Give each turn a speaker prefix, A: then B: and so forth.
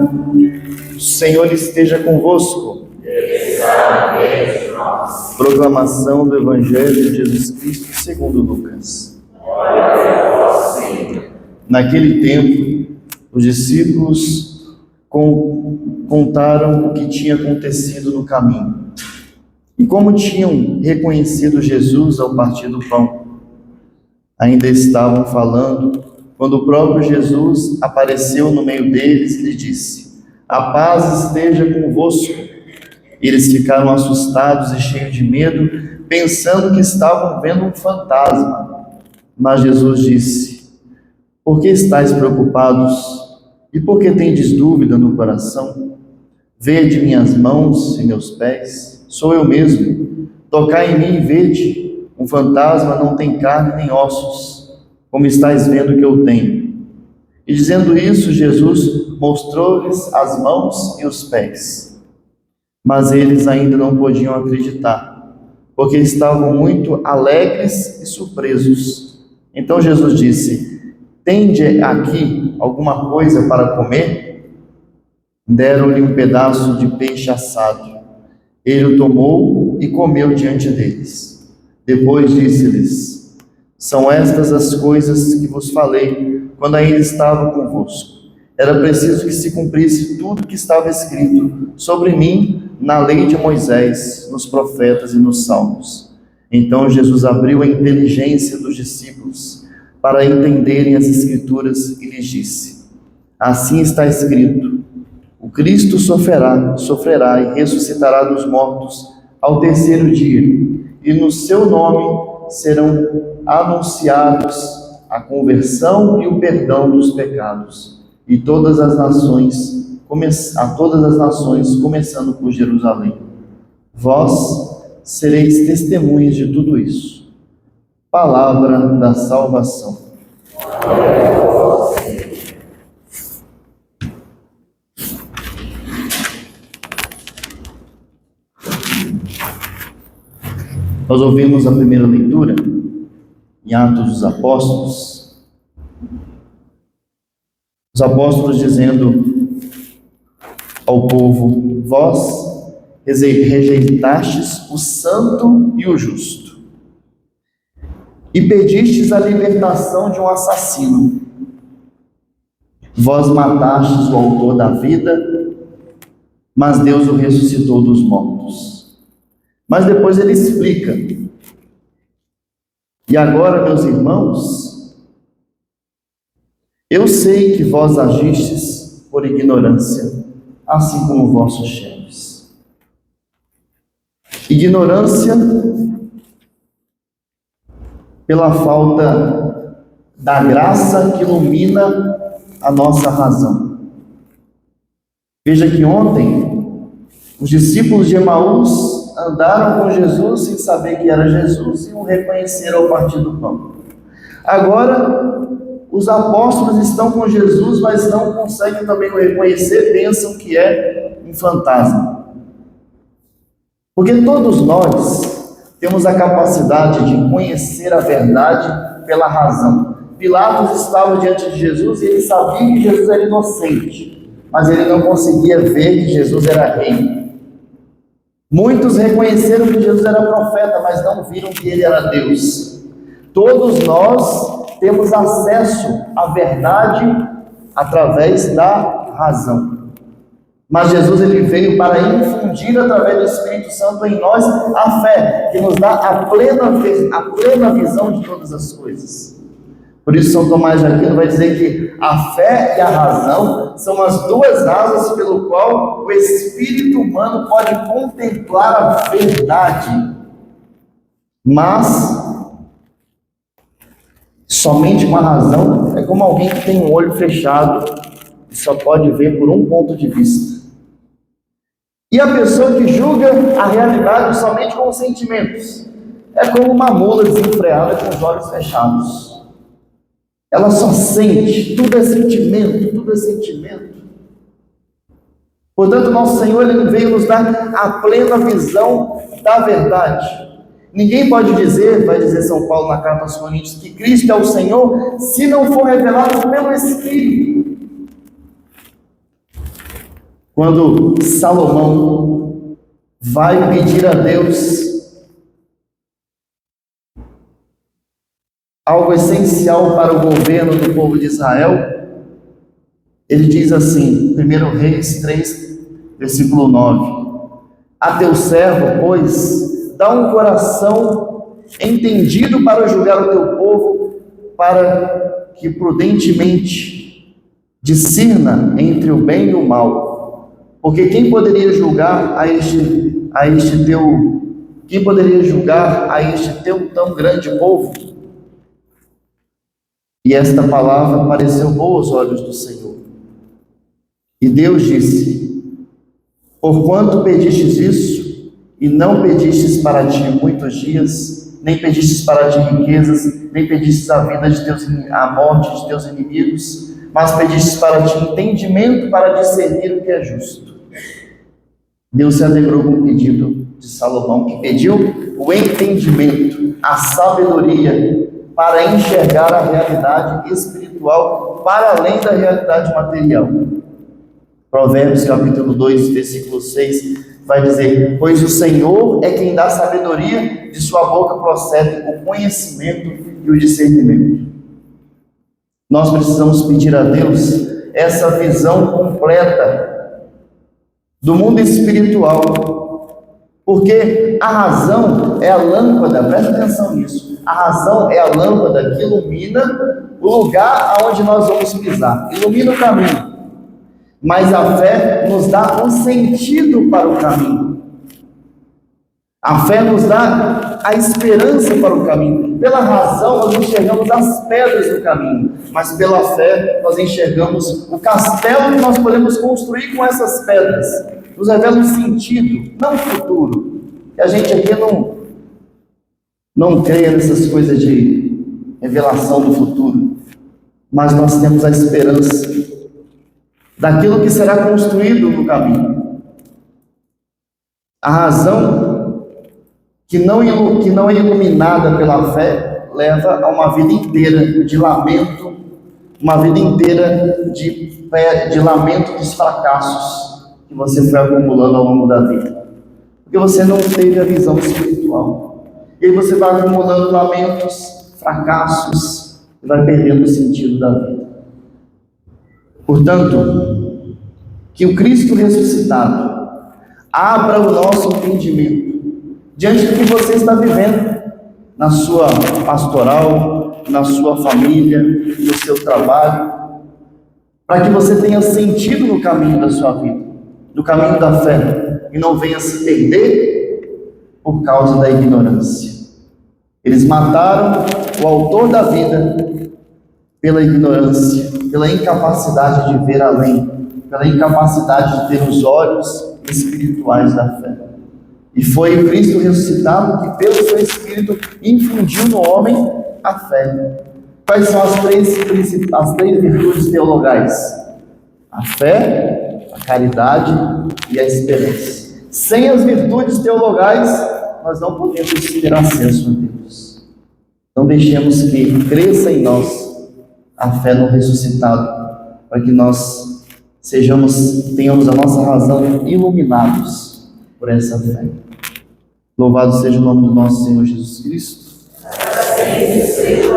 A: O Senhor esteja convosco. Proclamação do Evangelho de Jesus Cristo segundo Lucas. Naquele tempo, os discípulos contaram o que tinha acontecido no caminho e como tinham reconhecido Jesus ao partir do pão. Ainda estavam falando quando o próprio Jesus apareceu no meio deles e lhe disse: "A paz esteja convosco." Eles ficaram assustados e cheios de medo, pensando que estavam vendo um fantasma. Mas Jesus disse: "Por que estáis preocupados? E por que tendes dúvida no coração? Vede minhas mãos e meus pés, sou eu mesmo. Tocai em mim e vede. Um fantasma não tem carne nem ossos, como estáis vendo que eu tenho." E dizendo isso, Jesus mostrou-lhes as mãos e os pés. Mas eles ainda não podiam acreditar, porque estavam muito alegres e surpresos. Então Jesus disse: "Tende aqui alguma coisa para comer?" Deram-lhe um pedaço de peixe assado. Ele o tomou e comeu diante deles. Depois disse-lhes: "São estas as coisas que vos falei quando ainda estava convosco. Era preciso que se cumprisse tudo que estava escrito sobre mim na lei de Moisés, nos profetas e nos salmos." Então Jesus abriu a inteligência dos discípulos para entenderem as Escrituras e lhes disse: "Assim está escrito: o Cristo sofrerá e ressuscitará dos mortos ao terceiro dia, e no seu nome serão anunciados a conversão e o perdão dos pecados, a todas as nações, começando por Jerusalém. Vós sereis testemunhas de tudo isso." Palavra da salvação. Nós ouvimos a primeira leitura em Atos dos Apóstolos, os apóstolos dizendo ao povo: "Vós rejeitastes o santo e o justo, e pedistes a libertação de um assassino. Vós matastes o autor da vida, mas Deus o ressuscitou dos mortos." Mas depois ele explica: "E agora, meus irmãos, eu sei que vós agistes por ignorância, assim como vossos chefes." Ignorância pela falta da graça que ilumina a nossa razão. Veja que ontem os discípulos de Emaús andaram com Jesus sem saber que era Jesus e o reconheceram ao partir do pão. Agora, os apóstolos estão com Jesus, mas não conseguem também o reconhecer, pensam que é um fantasma. Porque todos nós temos a capacidade de conhecer a verdade pela razão. Pilatos estava diante de Jesus e ele sabia que Jesus era inocente, mas ele não conseguia ver que Jesus era rei. Muitos reconheceram que Jesus era profeta, mas não viram que ele era Deus. Todos nós temos acesso à verdade através da razão. Mas Jesus ele veio para infundir através do Espírito Santo em nós a fé, que nos dá a plena visão de todas as coisas. Por isso São Tomás de Aquino vai dizer que a fé e a razão são as duas asas pelo qual o espírito humano pode contemplar a verdade. Mas somente com a razão é como alguém que tem um olho fechado e só pode ver por um ponto de vista. E a pessoa que julga a realidade somente com os sentimentos é como uma mula desenfreada com os olhos fechados. Ela só sente, tudo é sentimento, tudo é sentimento. Portanto, nosso Senhor ele veio nos dar a plena visão da verdade. Ninguém pode dizer, vai dizer São Paulo na carta aos Coríntios, que Cristo é o Senhor, se não for revelado pelo Espírito. quando Salomão vai pedir a Deus algo essencial para o governo do povo de Israel, ele diz assim, 1 Reis 3, versículo 9: a teu servo, pois, dá um coração entendido para julgar o teu povo, para que prudentemente discirna entre o bem e o mal. Porque quem poderia julgar a este teu tão grande povo? E esta palavra pareceu boa aos olhos do Senhor. E Deus disse: porquanto pedistes isso, e não pedistes para ti muitos dias, nem pedistes para ti riquezas, nem pedistes a morte de teus inimigos, mas pedistes para ti entendimento para discernir o que é justo. Deus se alegrou com o pedido de Salomão, que pediu o entendimento, a sabedoria, para enxergar a realidade espiritual para além da realidade material. Provérbios capítulo 2, versículo 6, vai dizer: pois o Senhor é quem dá sabedoria, de sua boca procede o conhecimento e o discernimento. Nós precisamos pedir a Deus essa visão completa do mundo espiritual, porque a razão é a lâmpada, presta atenção nisso, a razão é a lâmpada que ilumina o lugar aonde nós vamos pisar, ilumina o caminho. Mas a fé nos dá um sentido para o caminho. A fé nos dá a esperança para o caminho. Pela razão, nós enxergamos as pedras do caminho. Mas pela fé, nós enxergamos o castelo que nós podemos construir com essas pedras. Nos revela um sentido, não um futuro. E a gente aqui não crê nessas coisas de revelação do futuro. Mas nós temos a esperança daquilo que será construído no caminho. A razão que não é iluminada pela fé leva a uma vida inteira de lamento, uma vida inteira de lamento dos fracassos que você foi acumulando ao longo da vida, porque você não teve a visão espiritual. E aí você vai acumulando lamentos, fracassos, e vai perdendo o sentido da vida. Portanto, que o Cristo ressuscitado abra o nosso entendimento diante do que você está vivendo na sua pastoral, na sua família, no seu trabalho, para que você tenha sentido no caminho da sua vida, no caminho da fé, e não venha se perder por causa da ignorância. Eles mataram o autor da vida pela ignorância, pela incapacidade de ver além, pela incapacidade de ter os olhos espirituais da fé. E foi o Cristo ressuscitado que, pelo seu Espírito, infundiu no homem a fé. Quais são as três virtudes teologais? A fé, a caridade e a esperança. Sem as virtudes teologais, nós não podemos ter acesso a Deus. Não deixemos que cresça em nós a fé no ressuscitado, para que nós tenhamos a nossa razão iluminados por essa fé. Louvado seja o nome do nosso Senhor Jesus Cristo. Assim seja.